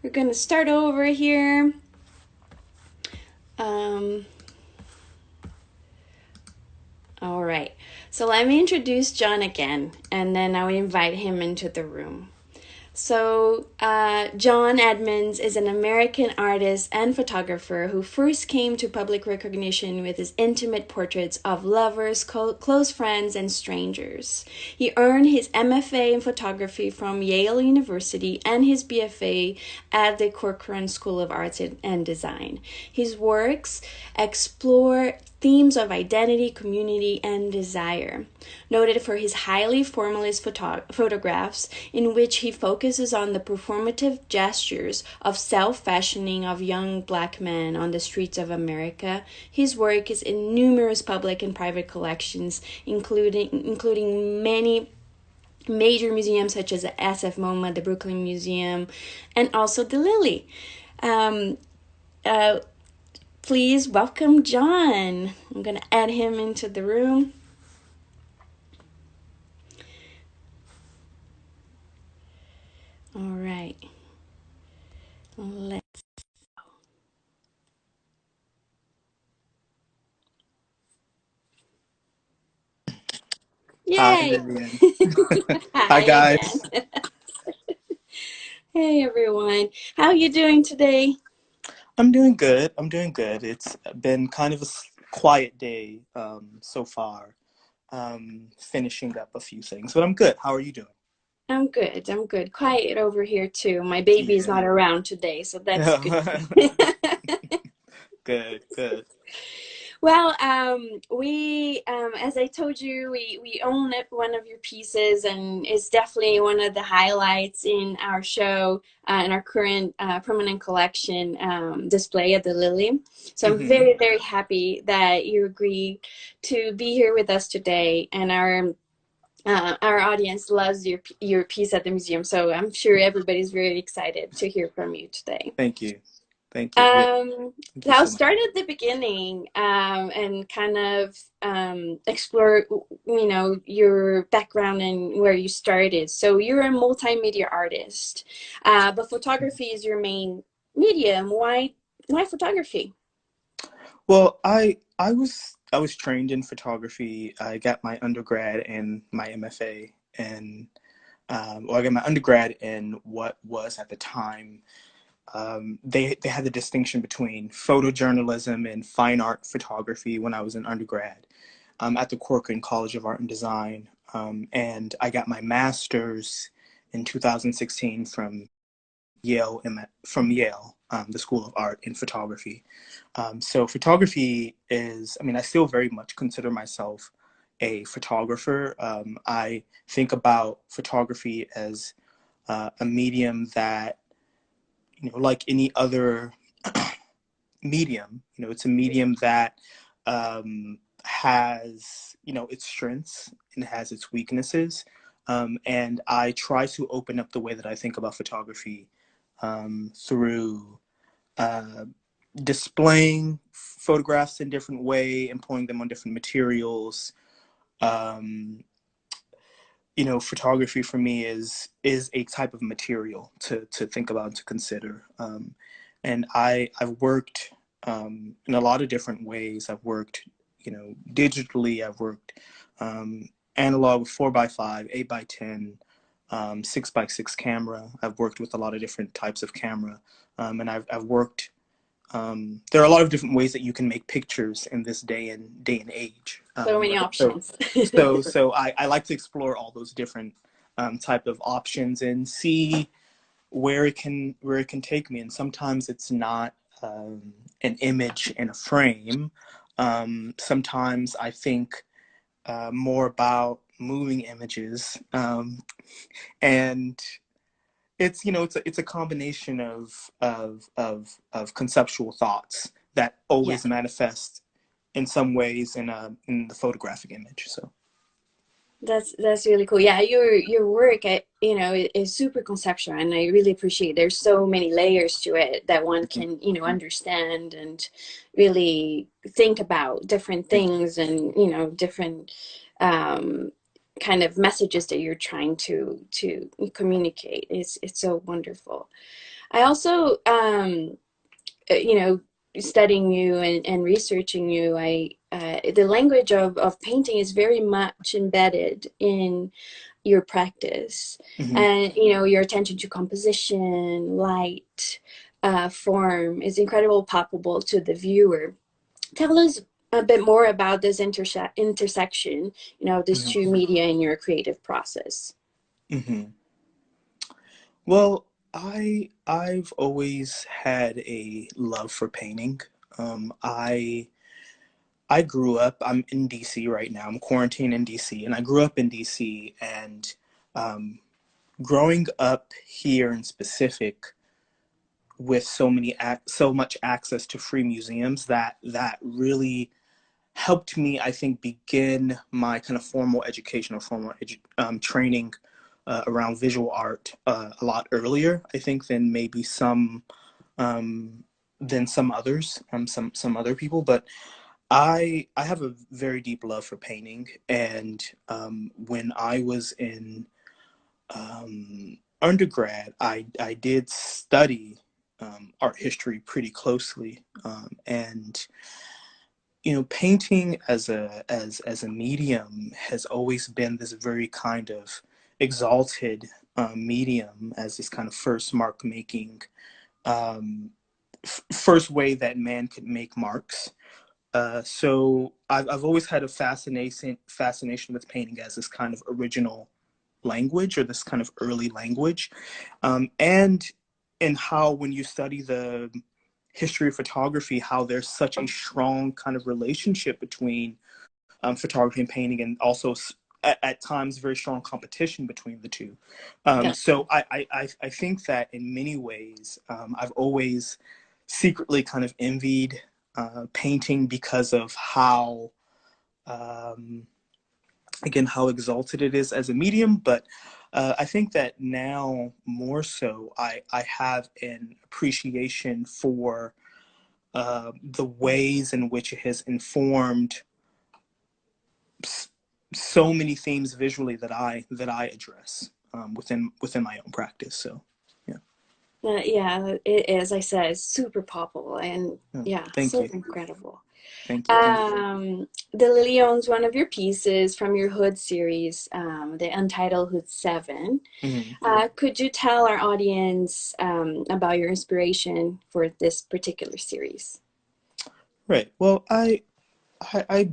We're gonna start over here. Um, all right. So let me introduce John again, and then I'll invite him into the room. So, John Edmonds is an American artist and photographer who first came to public recognition with his intimate portraits of lovers, close friends, and strangers. He earned his MFA in photography from Yale University and his BFA at the Corcoran School of Arts and Design. His works explore themes of identity, community, and desire. Noted for his highly formalist photographs, in which he focuses on the performative gestures of self-fashioning of young black men on the streets of America, his work is in numerous public and private collections, including many major museums such as the SFMoMA, the Brooklyn Museum, and also the Lilley. Um, uh, Please welcome John. I'm going to add him into the room. All right. Let's. Hi, Yay! Vivian. Hi, Hi guys. again. Hey everyone. How are you doing today? I'm doing good. I'm doing good. It's been kind of a quiet day so far, finishing up a few things, but I'm good. How are you doing? I'm good. I'm good. Quiet over here too. My baby's Yeah. not around today, so that's good. Good, good. Well, as I told you, we own one of your pieces, and it's definitely one of the highlights in our show, in our current permanent collection display at the Lilley. So I'm hmm very, very happy that you agreed to be here with us today, and our audience loves your piece at the museum. So I'm sure everybody's very excited to hear from you today. Thank you. Thank you. Yeah, Um, thank so you I'll so much. start at the beginning and kind of explore, your background and where you started. So you're a multimedia artist, but photography is your main medium. Why photography? Well, I was trained in photography. I got my undergrad and my MFA, and well, I got my undergrad in what was at the time they had the distinction between photojournalism and fine art photography when I was an undergrad at the Corcoran College of Art and Design, and I got my master's in 2016 from Yale, the School of Art in Photography. So photography is, I mean, I still very much consider myself a photographer. I think about photography as a medium that, like any other medium, it's a medium that has, its strengths and has its weaknesses. And I try to open up the way that I think about photography through uh, displaying photographs in different way, employing them on different materials. Um, Photography for me is a type of material to think about and to consider. And I've worked in a lot of different ways. I've worked, digitally. I've worked analog with 4x5, 8x10, 6x6 camera. I've worked with a lot of different types of camera, and I've worked there are a lot of different ways that you can make pictures in this day and age. So many Right? So, options. so, so I like to explore all those different type of options and see where it can take me. And sometimes it's not an image in a frame. Sometimes I think more about moving images, and it's a combination of conceptual thoughts that Yeah. always manifest in some ways in the photographic image. So That's really cool. Yeah, your work, is super conceptual, and I really appreciate. There's so many layers to it that one mhm. can, understand and really think about different Thank you. things and different um, kind of messages that you're trying to communicate. It's so wonderful. I also, you know, studying you and researching you, the language of painting is very much embedded in your practice, Hmm. and you know your attention to composition, light, form is incredible, palpable to the viewer. Tell us a bit more about this intersection, you know, these Hmm. two media in your creative process. Hmm. Well, I've always had a love for painting. I grew up. I'm in DC right now. I'm quarantined in DC, and I grew up in DC. And um, growing up here in specific, with so much access to free museums, that really helped me, I think, begin my kind of formal education or training around visual art a lot earlier, I think, um, than some others, some other people. But I have a very deep love for painting, and when I was in undergrad, I did study art history pretty closely, and painting as a medium has always been this very kind of exalted medium, as this kind of first mark making, um, first way that man could make marks. So I've always had a fascination with painting as this kind of original language, or this kind of early language, and how, when you study the history of photography, how there's such a strong kind of relationship between photography and painting, and also at times very strong competition between the two. Yeah. So I think that in many ways, I've always secretly kind of envied painting because of how, um, again, how exalted it is as a medium. But I think that now more so, I have an appreciation for the ways in which it has informed so many themes visually that I address within my own practice. So yeah. Yeah, it is. I said, it's super popular and No, yeah, thank so you. incredible. Thank you. The Lily owns one of your pieces from your Hood series, the Untitled Hood 7. Mhm. Could you tell our audience about your inspiration for this particular series? Right. Well, I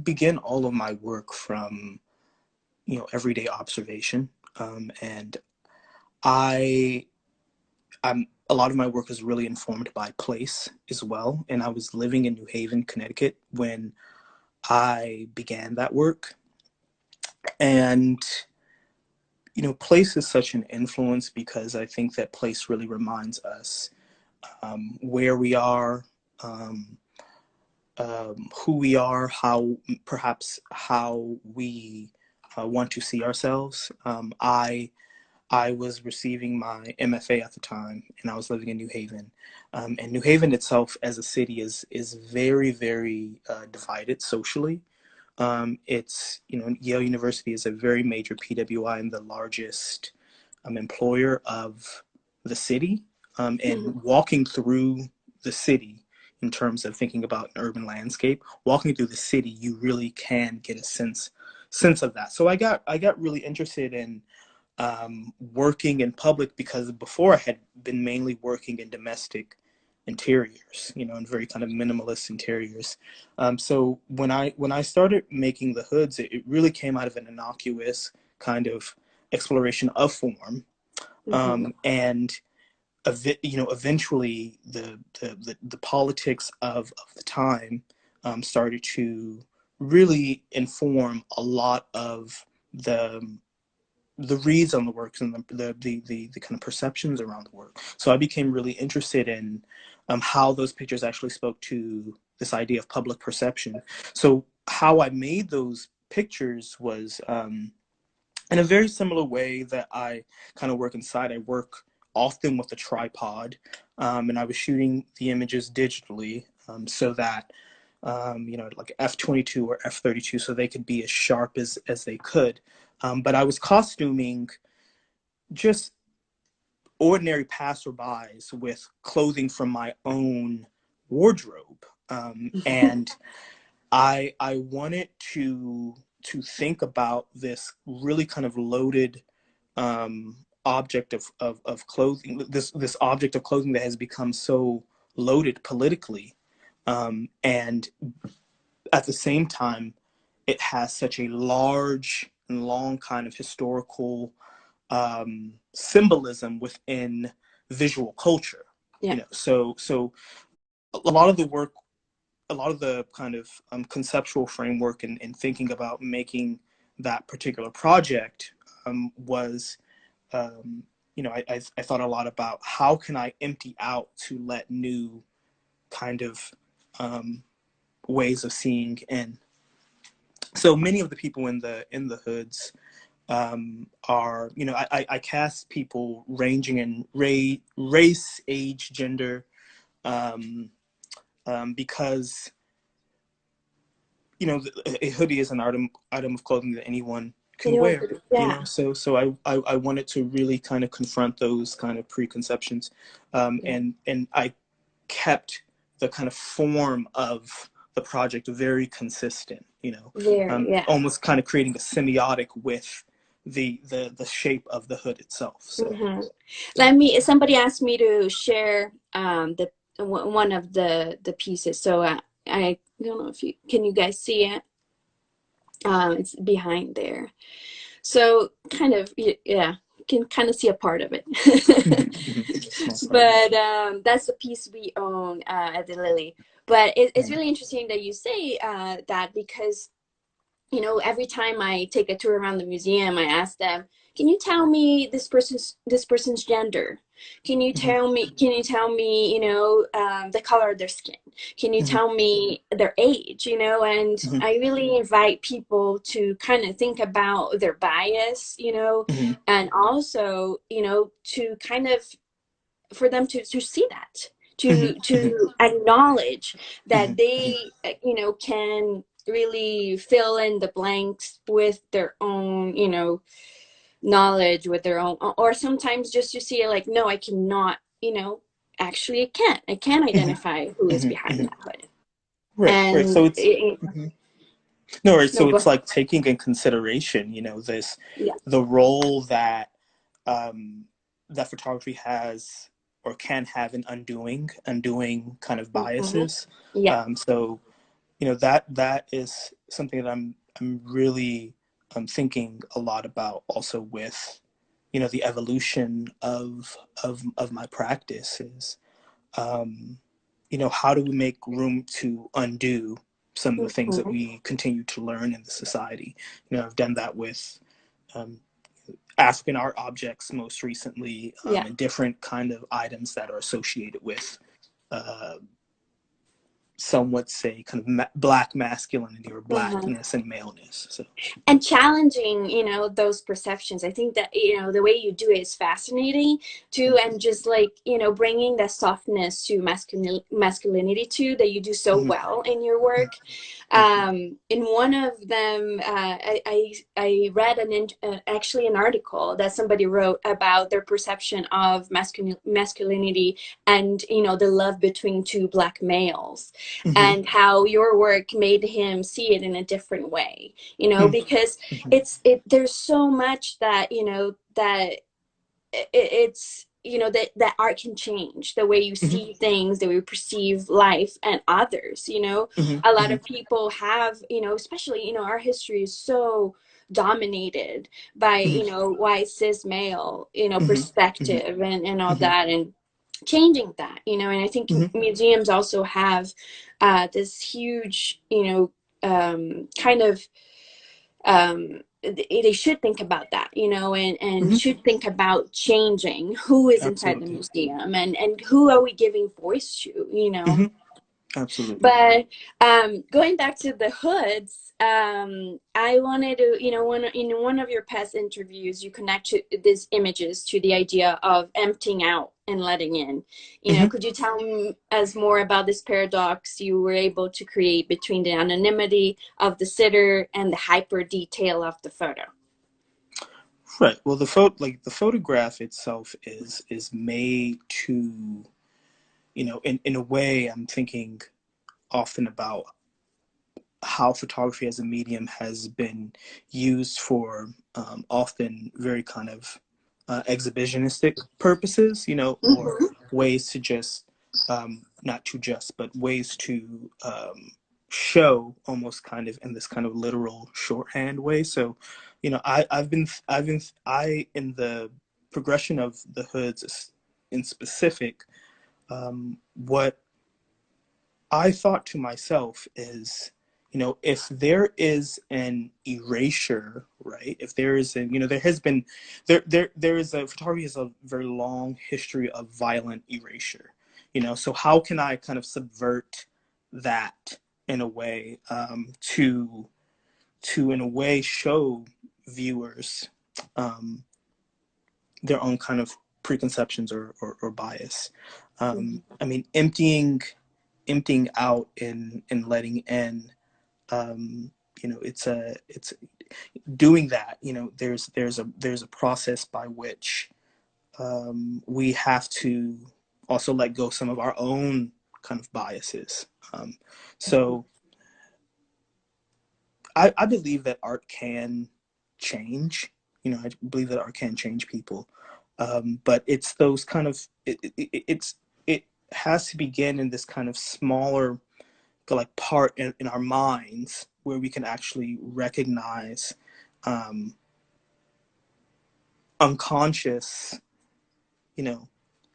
begin all of my work from everyday observation, and I I'm a lot of my work is really informed by place as well. And I was living in New Haven, Connecticut, when I began that work. And place is such an influence, because I think that place really reminds us where we are, um, who we are, how perhaps how we want to see ourselves. I was receiving my MFA at the time, and I was living in New Haven. And New Haven itself, as a city, is very, very divided socially. It's Yale University is a very major PWI and the largest employer of the city. And walking through the city, in terms of thinking about an urban landscape, walking through the city, you really can get a sense of that. So I got really interested in working in public, because before I had been mainly working in domestic interiors, and very kind of minimalist interiors. So when I started making the hoods, it really came out of an innocuous kind of exploration of form, Hmm. and eventually the politics of the time started to really inform a lot of the reads on the works, and the kind of perceptions around the work. So I became really interested in how those pictures actually spoke to this idea of public perception. So how I made those pictures was in a very similar way that I kind of work inside. I work often with a tripod, and I was shooting the images digitally, so that like F22 or F32, so they could be as sharp as they could. But I was costuming just ordinary passerbys with clothing from my own wardrobe. And I wanted to think about this really kind of loaded object of clothing, this object of clothing that has become so loaded politically, and at the same time, it has such a large and long kind of historical symbolism within visual culture. Yeah. You know, so a lot of the work, a lot of the kind of conceptual framework in thinking about making that particular project was, you know, I thought a lot about how can I empty out to let new kind of ways of seeing in. So many of the people in the hoods are, you know, I cast people ranging in race, age, gender, because, you know, a hoodie is an item of clothing that anyone can wear. Yeah. You know, so I wanted to really kind of confront those kind of preconceptions, and I kept the kind of form of the project very consistent. You know, almost kind of creating a semiotic with the shape of the hood itself. So somebody asked me to share the one of the pieces, so I don't know if you guys see it. It's behind there, so kind of, yeah, you can kind of see a part of it. But that's the piece we own at the Lilley. But it's really interesting that you say that, because, you know, every time I take a tour around the museum, I ask them, can you tell me this person's gender? Can you tell me, you know, the color of their skin? Can you tell me their age? You know, and I really invite people to kind of think about their bias, you know, and also, you know, to kind of, for them to see that, to acknowledge that they, you know, can really fill in the blanks with their own, you know, knowledge, with their own, or sometimes just to see it like, no, I cannot, you know, actually I can't identify who is behind that hood. Right. So it's no, right. No, So it's like taking in consideration, you know, the role that that photography has or can have in undoing kind of biases. So, you know, that is something that I'm really thinking a lot about, also with, you know, the evolution of my practices. You know, how do we make room to undo some of the things that we continue to learn in the society? You know, I've done that with African art objects most recently, and different kind of items that are associated with some would say kind of black masculinity or blackness and maleness. So, and challenging, you know, those perceptions. I think that, you know, the way you do it is fascinating too, and just like, you know, bringing that softness to masculinity too, that you do so well in your work. In one of them, I read actually an article that somebody wrote about their perception of masculinity and, you know, the love between two black males, and how your work made him see it in a different way, you know, because there's so much that, you know, that it's, you know, that art can change the way you see things, the way you perceive life and others, you know. A lot of people have, you know, especially, you know, our history is so dominated by, you know, white cis male, you know, perspective and all that, and changing that, you know. And I think museums also have this huge, you know, kind of they should think about that, you know, and should think about changing who is inside the museum, and who are we giving voice to, you know. Absolutely. But going back to the hoods, I wanted to, you know, in one of your past interviews, you connect these images to the idea of emptying out and letting in. You know, could you tell us more about this paradox you were able to create between the anonymity of the sitter and the hyper detail of the photo? Right. Well, the photograph itself is made to, in a way, I'm thinking often about how photography as a medium has been used for often very kind of exhibitionistic purposes, or Mm-hmm. ways to just, not to just, but ways to show almost kind of in this kind of literal shorthand way. So, I, in the progression of the hoods in specific, what I thought to myself is, if there is an erasure, right? If there is a, there has been, there is a, photography has a very long history of violent erasure, so how can I kind of subvert that in a way, to in a way show viewers, um, their own kind of preconceptions or bias. I mean, emptying out and letting in, it's doing that. There's a process by which we have to also let go some of our own kind of biases. So I believe that art can change. I believe that art can change people, but it's those kind of it has to begin in this kind of smaller like part in our minds where we can actually recognize um, unconscious, and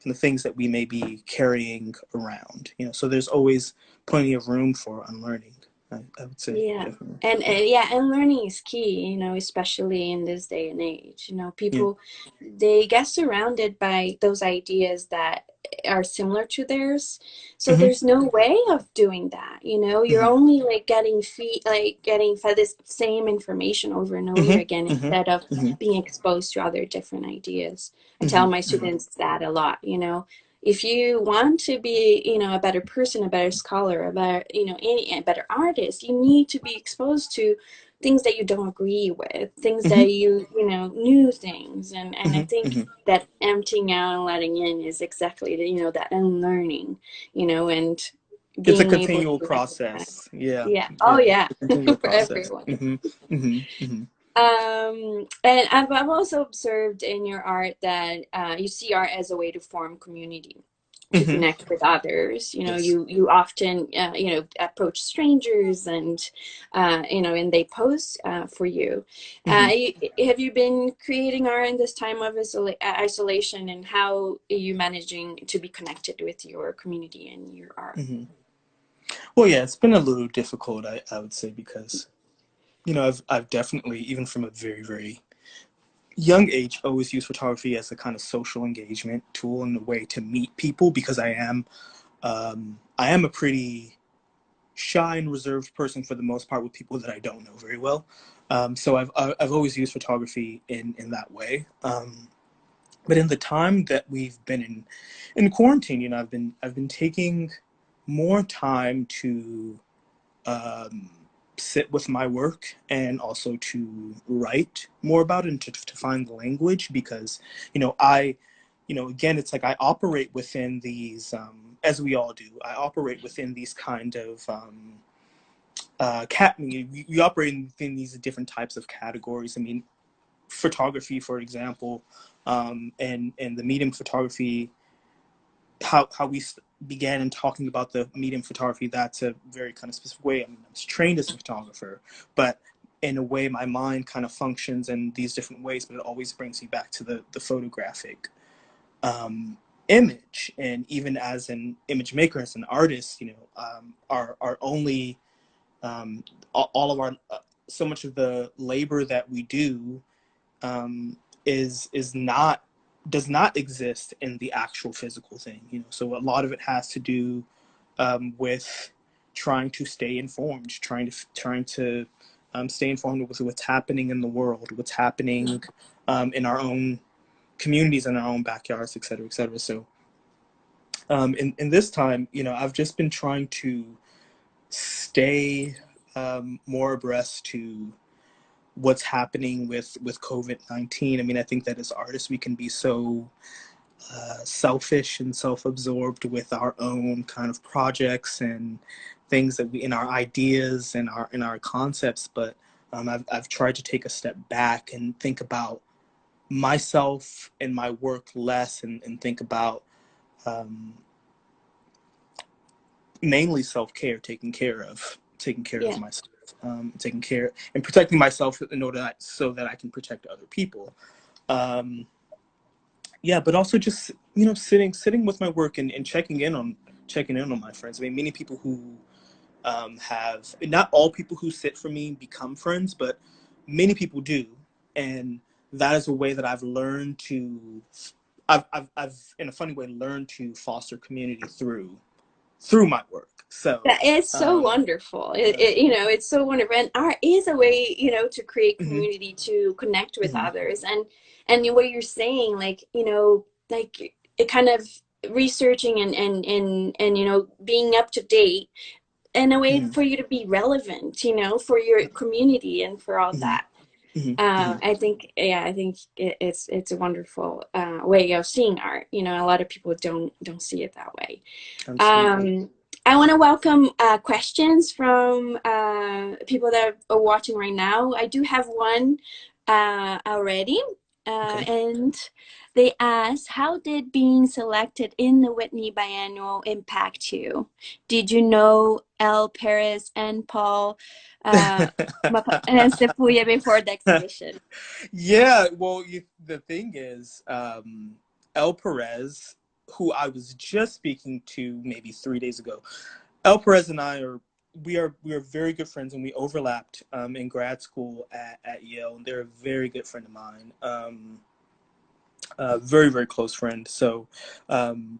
the things that we may be carrying around. So there's always plenty of room for unlearning. I would say Yeah. definitely. And yeah, and learning is key, especially in this day and age. Yeah. People, they get surrounded by those ideas that are similar to theirs. So Hmm. there's no way of doing that. You're Hmm. only like getting fed this same information over and over Hmm. again Hmm. instead of Hmm. being exposed to other different ideas. I tell Hmm. my Hmm. students that a lot. If you want to be a better person, a better scholar, a better artist, you need to be exposed to things that you don't agree with, things Hmm. that new things. And I Hmm. think Hmm. that emptying out and letting in is exactly that unlearning, and It's a being able continual to recognize. process. Yeah. Yeah, oh Yeah. yeah. It's a continual For process. everyone. Hmm. Hmm. Hmm. And I've also observed in your art that you see art as a way to form community, to Hmm. connect with others. Yes. You often approach strangers, and they pose for you. Hmm. Have you been creating art in this time of isolation, and how are you managing to be connected with your community and your art? Hmm. Well, yeah, it's been a little difficult, I would say, because I've definitely, even from a very very young age, always used photography as a kind of social engagement tool and a way to meet people, because I am a pretty shy and reserved person for the most part with people that I don't know very well. So I've always used photography in that way. But in the time that we've been in quarantine, I've been taking more time to um, sit with my work and also to write more about it and to find the language, because I again, it's like I operate within these, as we all do, I operate within these kind of you operate within these different types of categories. I mean, photography, for example, and the medium photography, how we began in talking about the medium photography, that's a very kind of specific way. I mean, I was trained as a photographer, but in a way my mind kind of functions in these different ways, but it always brings me back to the photographic image. And even as an image maker, as an artist, our only all of our so much of the labor that we do is not does not exist in the actual physical thing. So a lot of it has to do with trying to stay informed, trying to stay informed with what's happening in the world, what's happening in our own communities, in our own backyards, et cetera, et cetera. So in this time, I've just been trying to stay more abreast to what's happening with COVID-19. I mean, I think that as artists we can be so selfish and self-absorbed with our own kind of projects and things that we in our ideas and our concepts, but I've tried to take a step back and think about myself and my work less, and think about um, mainly self-care, taking care of Yeah. myself, taking care and protecting myself in order so that I can protect other people. Um, yeah, but also just sitting with my work and checking in on my friends. I mean, many people who have not all people who sit for me become friends, but many people do, and that is a way that I've learned to. I've in a funny way learned to foster community through my work. So, That is so um, wonderful. It's so wonderful. And art is a way, to create mhm, community, to connect with mhm, others. And what you're saying, like, like it kind of researching and being up to date in a way mhm, for you to be relevant, for your community and for all mhm, that. mhm, mhm. I think it's a wonderful way of seeing art. A lot of people don't see it that way. Absolutely. Um, I want to welcome questions from people that are watching right now. I do have one already, Okay. and they ask, "How did being selected in the Whitney Biennial impact you? Did you know El Perez and Paul and Sefuya before the exhibition?" Yeah, well, the thing is, El Perez, who I was just speaking to maybe 3 days ago, El Perez and I we are very good friends, and we overlapped in grad school at Yale, and they're a very good friend of mine, very very close friend. So, um,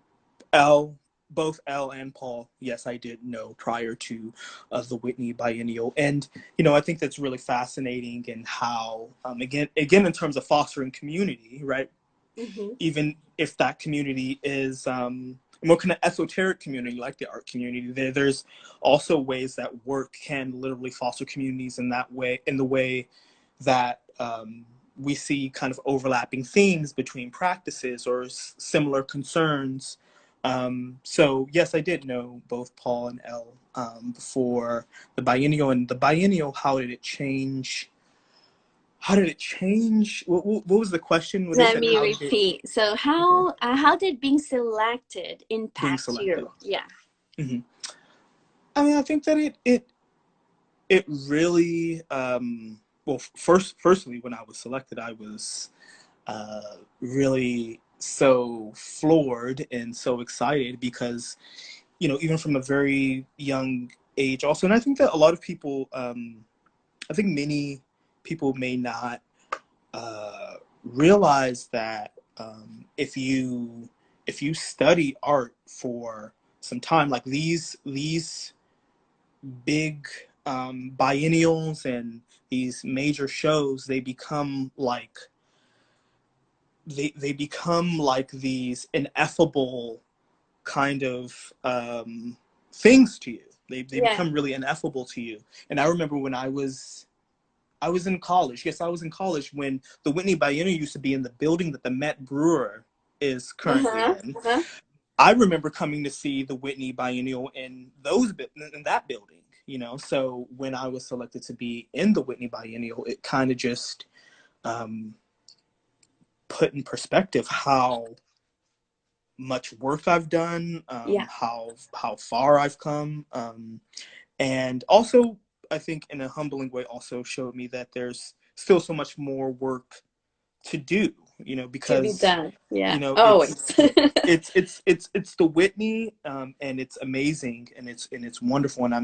El. Both El and Paul, yes, I did know prior to the Whitney Biennial, and I think that's really fascinating, and how again in terms of fostering community, right? Hmm. Even if that community is a more kind of esoteric community like the art community, there's also ways that work can literally foster communities in that way, in the way that we see kind of overlapping themes between practices or similar concerns. So yes, I did know both Paul and Elle before the biennial. And the biennial, how did it change? How did it change? What was the question when they Let said me how did it? repeat. So Okay. how did being selected Being impact selected. you? Yeah. Hmm. I mean, I think that it really well, firstly, when I was selected, I was really so floored and so excited because even from a very young age also, and I think that a lot of people, I think many people may not realize that if you study art for some time, like these big biennials and these major shows, they become like these ineffable kind of things to you. They Yeah. become really ineffable to you. And I remember when I was in college. Yes, I was in college when the Whitney Biennial used to be in the building that the Met Brewer is currently Uh-huh. in. Uh-huh. I remember coming to see the Whitney Biennial in that building. So when I was selected to be in the Whitney Biennial, it kind of just um, put in perspective how much work I've done, Yeah. how far I've come, and also I think in a humbling way also showed me that there's still so much more work to do. To be Because done. Yeah. it's Always. it's the Whitney, and it's amazing, and it's wonderful, and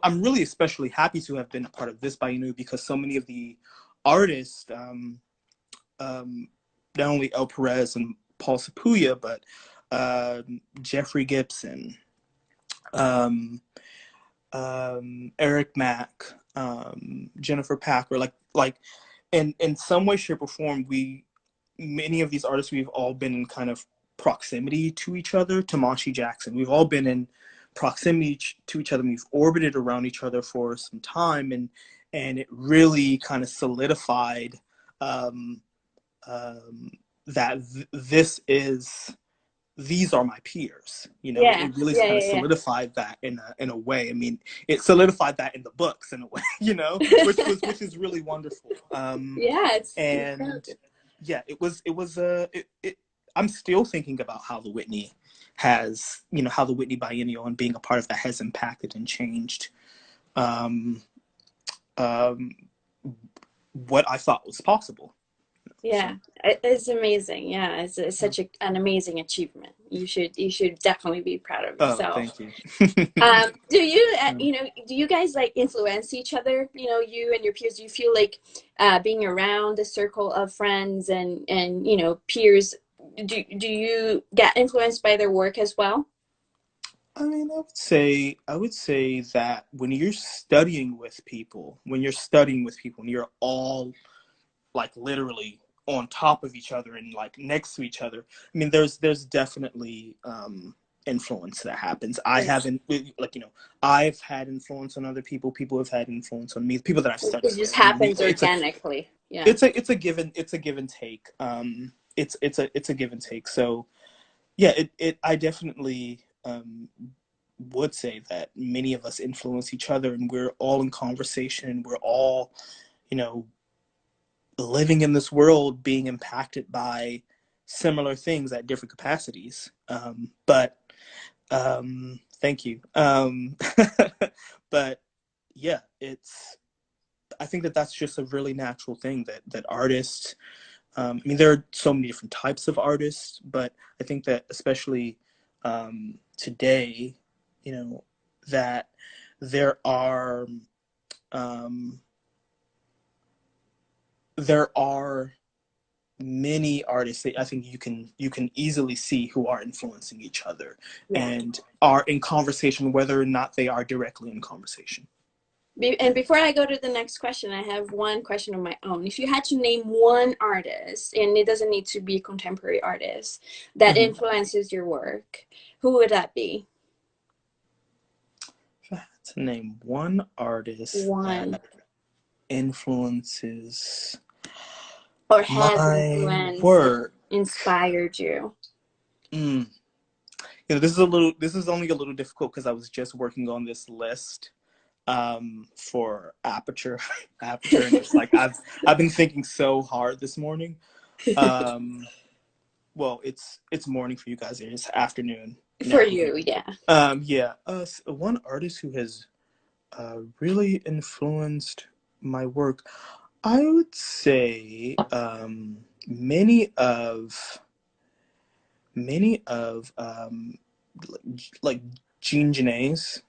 I'm really especially happy to have been a part of this biennial because so many of the artists, um, not only El Perez and Paul Sapuya, but Jeffrey Gibson, um, Eric Mack, Jennifer Packer, like in some way, shape, or form, many of these artists, we've all been in kind of proximity to each other. Tamashi Jackson, we've all been in proximity to each other. We've orbited around each other for some time, and it really kind of solidified um, that these are my peers. You know, Yeah, it really yeah, kind of yeah, solidified that in a way. I mean, it solidified that in the books in a way, you know, yeah. which is really wonderful. Yeah, it's And incredible. yeah, I'm still thinking about how the Whitney has, you know, how the Whitney Biennial and being a part of that has impacted and changed um, um, what I thought was possible. Yeah, So, it's amazing. Yeah, it's such an amazing achievement. You should definitely be proud of oh, yourself. thank you. Do you, Um, do you guys like influence each other? You know, you and your peers, do you feel like being around a circle of friends and peers, do you get influenced by their work as well? I mean, I would say that when you're studying with people, and you're all like literally on top of each other and like next to each other. I mean, there's definitely influence that happens. I Yeah. haven't like you know I've had influence on other people. People have had influence on me. People that I've studied It just with. I mean, happens organically. Yeah. it's a give and take. It's a give and take. So yeah, it I definitely would say that many of us influence each other, and we're all in conversation. We're all, you know, living in this world being impacted by similar things at different capacities. But thank you. But yeah, I think that that's just a really natural thing that artists. I mean, there are so many different types of artists, but I think that especially today, you know, that there are um, there are many artists that I think you can easily see who are influencing each other Yeah. and are in conversation, whether or not they are directly in conversation. And before I go to the next question, I have one question of my own. If you had to name one artist, and it doesn't need to be a contemporary artist, that Mm-hmm. influences your work, who would that be? If I had to name one artist One. that influences Or has my influenced and work, inspired you? mm, this is only a little difficult because I was just working on this list for aperture aperture, and it's like I've been thinking so hard this morning. um well, it's morning for you guys, it's afternoon For now you, here. yeah. Yeah, one artist who has really influenced my work, I would say many of like Jean Genet's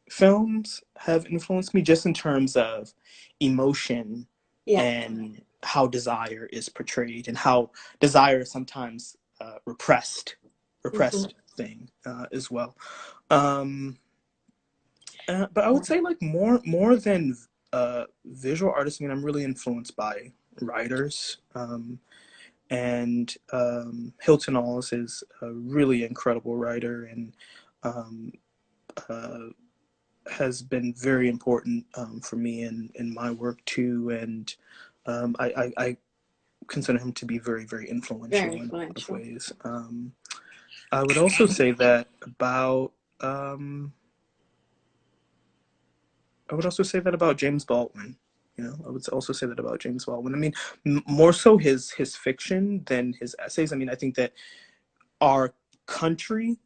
films have influenced me, just in terms of emotion Yeah. and how desire is portrayed, and how desire is sometimes Hmm. repressed thing as well. Um, but I would say like more than visual artists. I mean, I'm really influenced by writers. And Hilton Alles is a really incredible writer, and um, uh, has been very important for me in my work too. And I consider him to be very, very Very influential in a lot of influential. ways. I would also say that about I would also say that about James Baldwin. You know, I would also say that about James Baldwin. I mean, more so his fiction than his essays. I mean, I think that our country,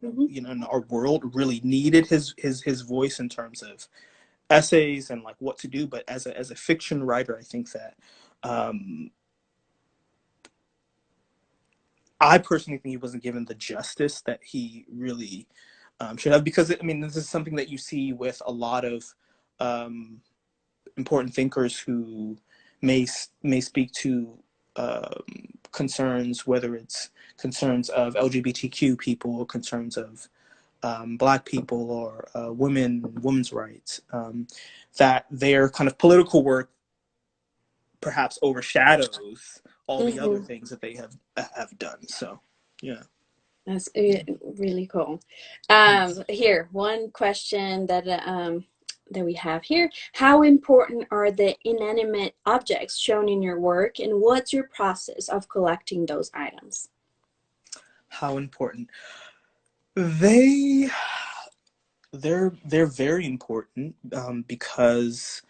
Hmm. and our world really needed his voice in terms of essays and like what to do. But as a fiction writer, I think that um, I personally think he wasn't given the justice that he really should have, because I mean, this is something that you see with a lot of um, important thinkers who may speak to concerns, whether it's concerns of LGBTQ people or concerns of Black people or women's rights, that their kind of political work perhaps overshadows all the other Hmm. things that they have done. So, yeah. That's really cool. Here, one question that that we have here. How important are the inanimate objects shown in your work, and what's your process of collecting those items? How important? They they're very important, because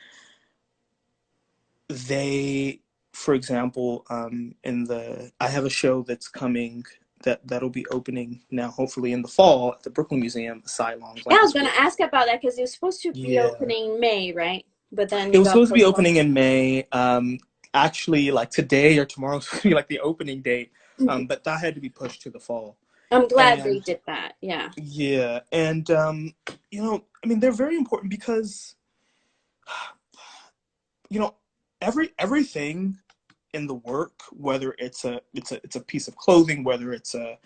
they, for example, I have a show that's coming that'll be opening now, hopefully in the fall, at the Brooklyn Museum, a Sidelong Yeah, I was Glance gonna work. ask about that because it was supposed to be Yeah, opening May, right? But then it it was got supposed to be postponed. opening in May. Actually, like today or tomorrow was supposed to be like the opening date, but that had to be pushed to the fall. I'm glad they And did that. Yeah. yeah, and I mean, they're very important because you know everything in the work, whether it's a piece of clothing, whether it's a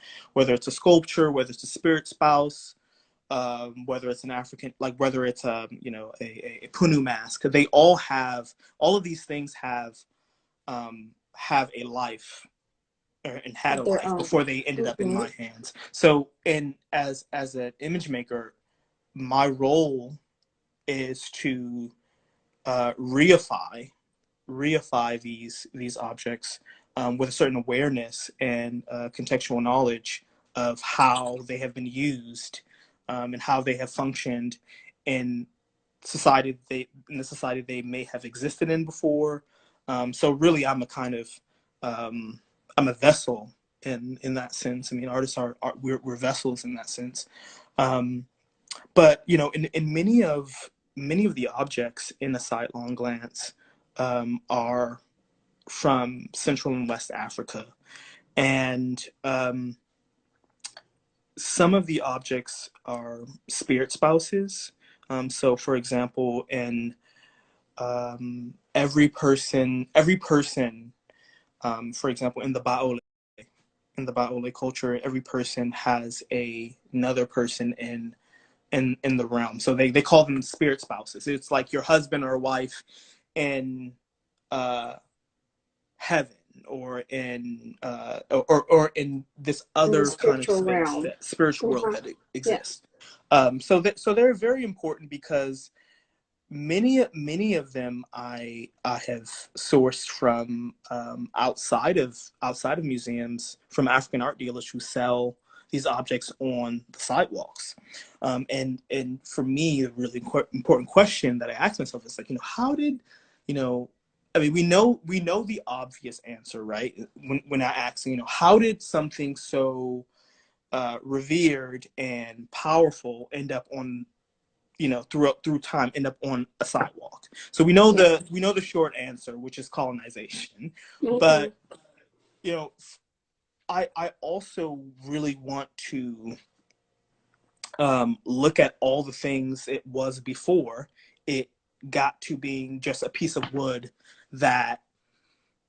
sculpture, whether it's a spirit spouse, whether it's an African, like whether it's a Punu mask, all of these things have a life, and had a Of their life own. before they ended up in Mm-hmm. my hands. So, and as an image maker, my role is to reify these objects, with a certain awareness and contextual knowledge of how they have been used, and how they have functioned in in the society they may have existed in before. So really, I'm a vessel in that sense. I mean, artists we're vessels in that sense. Um, but in many of the objects in a sidelong glance, are from Central and West Africa, and some of the objects are spirit spouses. So, for example, in every person, for example, in the Baole culture, every person has another person in the realm. So they call them spirit spouses. It's like your husband or wife in uh, heaven, or in this In the other kind of spiritual space, realm. that spiritual world Mm-hmm. that Yeah. exists. So they're very important because many of them I have sourced from, outside of museums, from African art dealers who sell these objects on the sidewalks. And for me, the really important question that I ask myself is, like, how did, you know I mean, we know the obvious answer, right? When I ask, how did something so revered and powerful end up on, through time, end up on a sidewalk? So Yeah. we know the short answer, which is colonization. Mm-hmm. But you know I also really want to, look at all the things it was before it got to being just a piece of wood that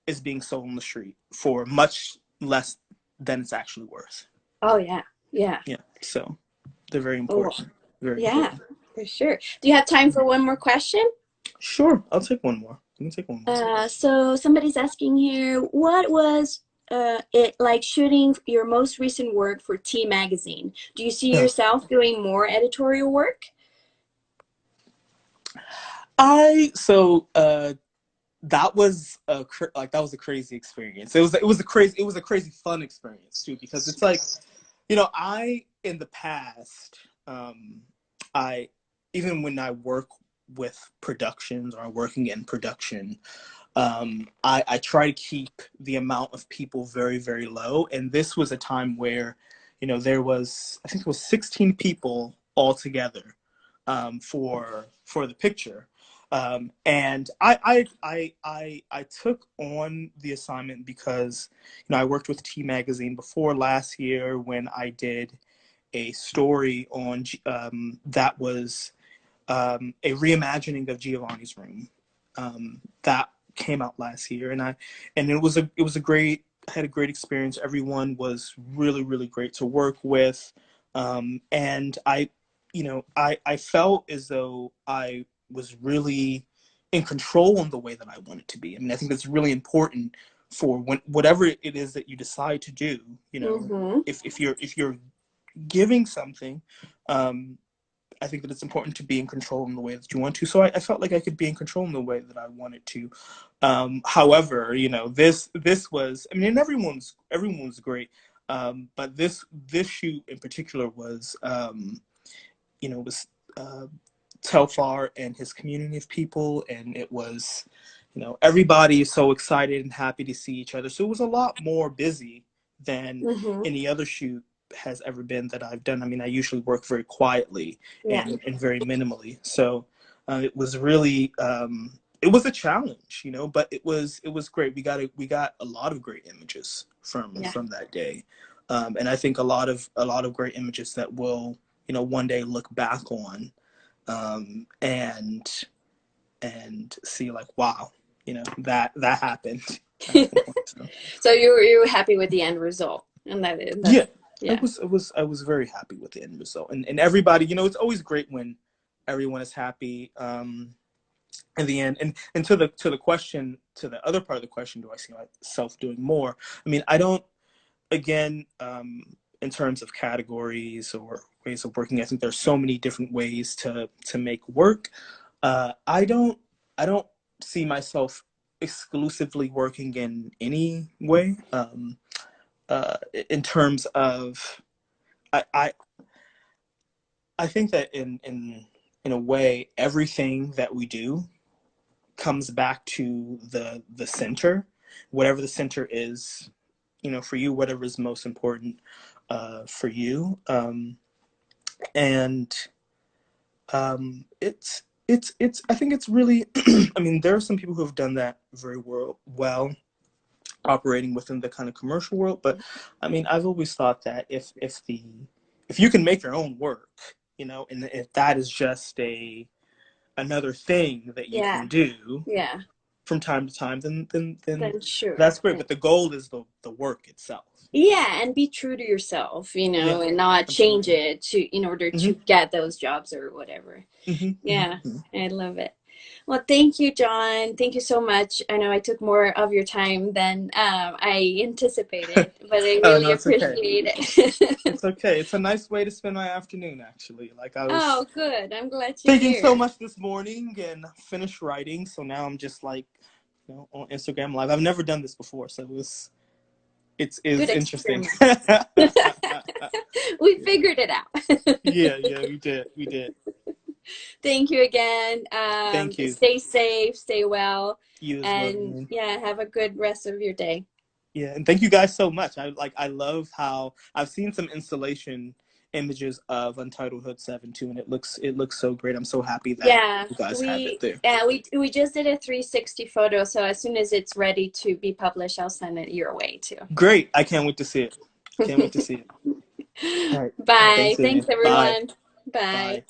is being sold on the street for much less than it's actually worth. Oh yeah. Yeah. Yeah, so they're very Oh important. Very yeah. important. For sure. Do you have time for one more question? Sure, I'll take one more. Let me take one more. So somebody's asking here, what was it like shooting your most recent work for T Magazine? Do you see yourself doing more editorial work? I so That was that was a crazy experience. It was a crazy fun experience too, because it's like, I in the past, I even when I work with productions or working in production, I try to keep the amount of people very, very low. And this was a time where, there was, I think it was 16 people altogether, for the picture. And I took on the assignment because, I worked with T Magazine before last year when I did a story on, that was, a reimagining of Giovanni's Room, that came out last year, and it was a great I had a great experience. Everyone was really, really great to work with, and I felt as though I was really in control in the way that I wanted to be. I mean, I think that's really important for whatever it is that you decide to do. Mm-hmm. If you're giving something, I think that it's important to be in control in the way that you want to. So I felt like I could be in control in the way that I wanted to. However, you know, this was, I mean, and everyone's great. But this shoot in particular was, you know, was Telfar and his community of people, and it was, you know, everybody is so excited and happy to see each other. So it was a lot more busy than any other shoot has ever been that I've done. I mean, I usually work very quietly and very minimally. So it was really it was a challenge, you know, but it was great. We got a lot of great images from that day, and I think a lot of great images that we'll, you know, one day look back on and see like, wow, you know, that happened. So you were happy with the end result, and yeah. I was very happy with the end result, and everybody, you know, it's always great when everyone is happy in the end. And to the question, to the other part of the question, do I see myself doing more? I mean, I don't, again, in terms of categories or ways of working, I think there's so many different ways to make work. I don't see myself exclusively working in any way. In terms of, I think that in a way, everything that we do comes back to the center, whatever the center is, you know, for you, whatever is most important for you, and it's I think it's really I mean, there are some people who have done that very well operating within the kind of commercial world, but I mean, I've always thought that if you can make your own work, you know, and if that is just another thing that you can do from time to time, then sure, that's great. But the goal is the work itself. Yeah, and be true to yourself, you know, and not change it in order to get those jobs or whatever. I love it. Well, thank you, John. Thank you so much. I know I took more of your time than I anticipated, but I really appreciate it. It's okay. It's a nice way to spend my afternoon, actually. Like, I was good. I'm glad to thinking hear. so much this morning and finished writing, so now I'm just like, you know, on Instagram Live. I've never done this before, so it's interesting. We figured it out. yeah, we did. Thank you again. Thank you. Stay safe, stay well, you as and well, have a good rest of your day. Yeah, and thank you guys so much. I love how I've seen some installation images of Untitled Hood 7 too, and it looks so great. I'm so happy that you guys have it there. Yeah, we just did a 360 photo, so as soon as it's ready to be published, I'll send it your way too. Great. I can't wait to see it. Can't wait to see it. All right. Bye. Thanks everyone. Bye.